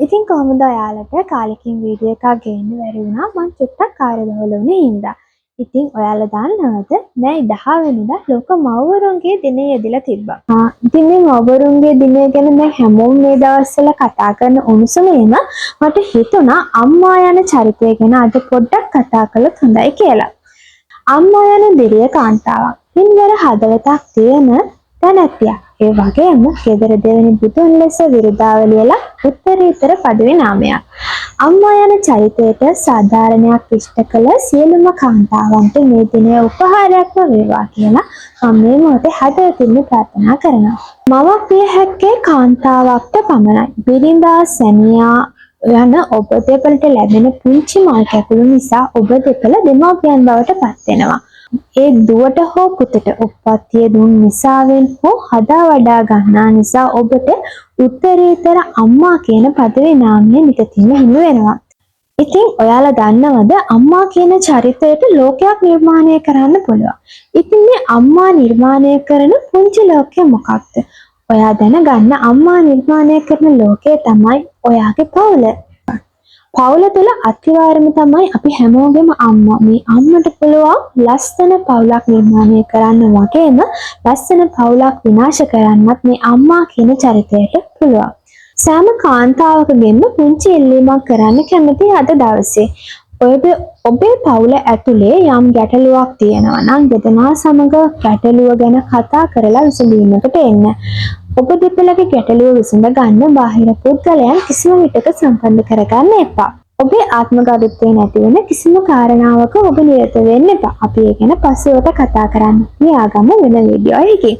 ඉතින් කොහොමද ඔයාලට කාලෙකින් වීඩියෝ එකක් ගේන්න බැරි වුණා මම චුට්ටක් කාර්යබහුල වුණේ හින්දා. ඉතින් ඔයාලා දන්නවද මම 10 වෙනිදා ලෝක මව්වරුන්ගේ දිනය යෙදලා තිබ්බා. ඉතින් මේ මව්වරුන්ගේ දිනය ගැන දැන් හැමෝම මේ දවස්වල කතා කරන උණුසුමේම මට හිතුණා අම්මා යන චරිතය ගැන අද පොඩ්ඩක් කතා කළොත් හොඳයි කියලා. අම්මා යන දිරිය කාන්තාවක්. පින්වර හදවතක් තියෙන තැනැත්තියක්. ඒ වගේම ගෙදර දෙවෙනි බුදුන් ලෙස විරුදාවලියලා උත්තරීතර පදවි නාමයක්. අම්මා යන චරිතයට සාධාරණයක් ඉෂ්ට කළ සියලුම කාන්තාවන්ට මේ දිනය උපහාරයක්ම වේවා කියලා මම මේ මොහොතේ හදවතින්ම ප්‍රාර්ථනා කරනවා. මවක් විය හැක්කේ කාන්තාවක්ට පමණයි. බිරිඳා සැමියා යන ඔබ දෙපළට ලැබෙන පුංචි මල් කැකුළු නිසා ඔබ දෙපළ දෙමාපියන් බවට පත් වෙනවා. ඒ දුවට හෝ පුතට උප්පත්තිය දුන් නිසාවෙන් හෝ හදා වඩා ගන්නා නිසා ඔබට උත්තරීතර අම්මා කියන පදවි නාමය නිතින්ම හිමි වෙනවා. ඉතින් ඔයාලා දන්නවද අම්මා කියන චරිතයට ලෝකයක් නිර්මාණය කරන්න පුළුවන්. ඉතින් මේ අම්මා නිර්මාණය කරන පුංචි ලෝකය මොකක්ද? ඔයා දැනගන්න අම්මා නිර්මාණය කරන ලෝකය තමයි ඔයාගේ පවුල. පවුල තුළ අනිවාර්යයෙන්ම තමයි අපි හැමෝගෙම අම්මා. මේ අම්මට පුළුවන් ලස්සන පවුලක් නිර්මාණය කරන්න වගේම ලස්සන පවුලක් විනාශ කරන්නත් මේ අම්මා කියන චරිතයට පුළුවන්. සෑම කාන්තාවකගෙම පුංචි ඉල්ලීමක් කරන්න කැමති අද දවසේ. ඔබේ පවුල ඇතුලේ යම් ගැටලුවක් තියෙනවා නම් දෙදෙනා සමග ගැටලුව ගැන කතා කරලා විසඳීමකට එන්න. ඔබ දෙපළගේ ගැටලුව විසඳ ගන්න බාහිර පුද්ගලයන් කිසිම විටක සම්බන්ධ කරගන්න එපා. ඔබේ ආත්මගරුත්වය නැති වෙන කිසිම කාරණාවක ඔබ නිරත වෙන්න එපා. අපි ඒ ගැන පස්සෙවට කතා කරන්න. ලියාගමු වෙන වීඩියෝ එකකින්.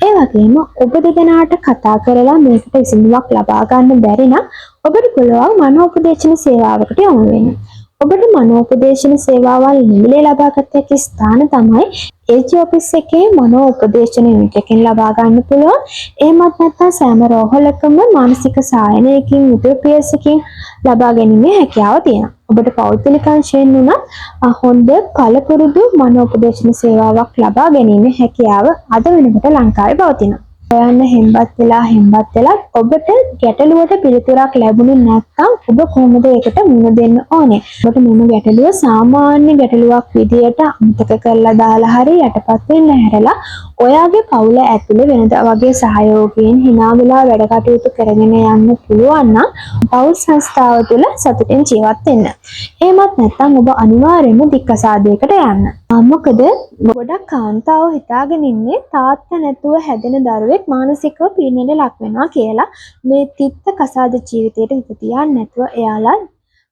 ඒ වගේම ඔබ දෙදෙනාට කතා කරලා මේකට විසඳුමක් ලබා ගන්න බැරි නම් ඔබට පුළුවන් මනෝපදේශන සේවාවකට යොමු වෙන්න. ඔබට මනෝපදේශන සේවාවල් නිමිලේ ලබාගත හැකි ස්ථාන තමයි AG ඔෆිස් එකේ මනෝපදේශන යුනිට් එකෙන් ලබා ගන්න පුළුවන්. එහෙමත් නැත්නම් සෑම රෝහලකම මානසික සායනයකින් UPS-කින් ලබා ගැනීමේ හැකියාව තියෙනවා. ඔබට පෞද්ගලික අංශයෙන් උනත් හොඳ පළපුරුදු මනෝපදේශන සේවාවක් ලබා ගැනීමේ හැකියාව අද වෙනකොට ලංකාවේ පවතිනවා. ඔයන්න හෙම්බත් වෙලා ඔබට ගැටලුවට පිළිතුරක් ලැබුණේ නැත්නම් ඔබ කොහොමද ඒකට මුහුණ දෙන්න ඕනේ? ඔබට මෙම ගැටලුව සාමාන්‍ය ගැටලුවක් විදියට අමතක කරලා දාලා හරි යටපත් වෙන්න හැරලා ඔයාගේ පවුල ඇතුලේ වෙනදා වගේ සහයෝගයෙන් hina වෙලා වැඩ කටයුතු කරගෙන යන්න පුළුවන් නම් පවුල් සංස්ථාව තුළ සතුටින් ජීවත් වෙන්න. එහෙමත් නැත්නම් ඔබ අනිවාර්යයෙන්ම දික්කසාදයකට යන්න. මොකද ගොඩක් කාන්තාව හිතාගෙන ඉන්නේ තාත්තා නැතුව හැදෙන දරුවෙක් මානසිකව පීඩනයට ලක් වෙනවා කියලා. මේ තිත්ත කසාද ජීවිතයට හිත තියන්නේ නැතුව එයාලා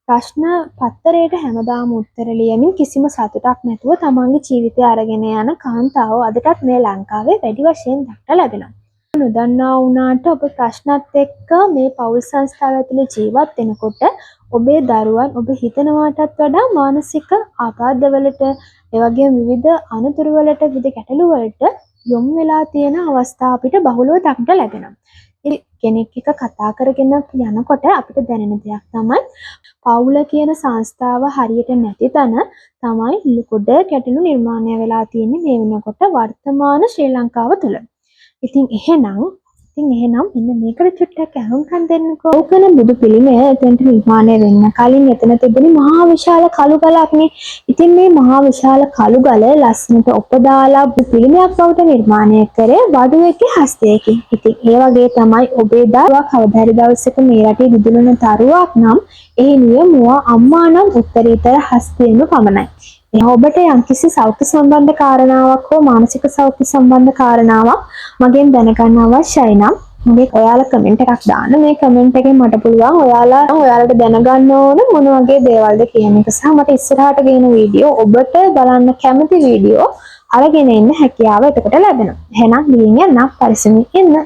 ප්‍රශ්න පත්තරයට හැමදාම උත්තර ලියමින් කිසිම සතුටක් නැතුව තමන්ගේ ජීවිතය අරගෙන යන කාන්තාවෝ අදටත් මේ ලංකාවේ වැඩි වශයෙන් දක්නට ලැබෙනවා. නොදන්නා වුණාට ඔබ ප්‍රශ්නත් එක්ක මේ පෞල් සංස්ථාව ඇතුළේ ජීවත් වෙනකොට ඔබේ දරුවන් ඔබ හිතනවාටත් වඩා මානසික ආබාධවලට ඒ වගේම විවිධ අනතුරු වලට විවිධ ගැටලු වලට යොමු වෙලා තියෙන අවස්ථා අපිට බහුලව දක්නට ලැබෙනවා. කෙනෙක් එක්ක කතා කරගෙන යනකොට අපිට දැනෙන දෙයක් තමයි පවුල කියන සංස්ථාව හරියට නැති තැන තමයි ගොඩ ගැටලු නිර්මාණය වෙලා තියෙන්නේ මේ වෙනකොට වර්තමාන ශ්‍රී ලංකාව තුළ. ඉතින් එහෙනම් මෙන්න මේකට චුට්ටක් අහුම්කම් දෙන්නකෝ. ඕකන බුදු පිළිමය එතනට නිර්මාණය වෙන්න කලින් එතන තිබුණේ මහා විශාල කළු ගලක්නේ. ඉතින් මේ මහා විශාල කළු ගල ලස්සනට ඔපදාලා බුදු පිළිමයක් බවට නිර්මාණය කරේ වඩුවෙක්ගේ හස්තයකින්. ඉතින් ඒ වගේ තමයි ඔබේ දරුවා කවදා හරි දවසක මේ රටේ දිදුලන තරුවක් නම් ඒ නියමුව අම්මා නම් උත්තරීතර හස්තයෙන්ම පමණයි. ඔබට යම්කිසි සෞඛ්‍ය සම්බන්ධ කාරණාවක් හෝ මානසික සෞඛ්‍ය සම්බන්ධ කාරණාවක් මගෙන් දැනගන්න අවශ්‍යයි නම් මේ ඔයාලා කමෙන්ට් එකක් දාන්න. මේ කමෙන්ට් එකෙන් මට පුළුවන් ඔයාලට දැනගන්න ඕන මොන වගේ දේවල්ද කියන එක සහ මට ඉස්සරහට ගේන වීඩියෝ ඔබට බලන්න කැමති වීඩියෝ අරගෙන එන්න හැකියාව එතකොට ලැබෙනවා. එහෙනම් ගිහින් යන්න පරිස්සමින් ඉන්න.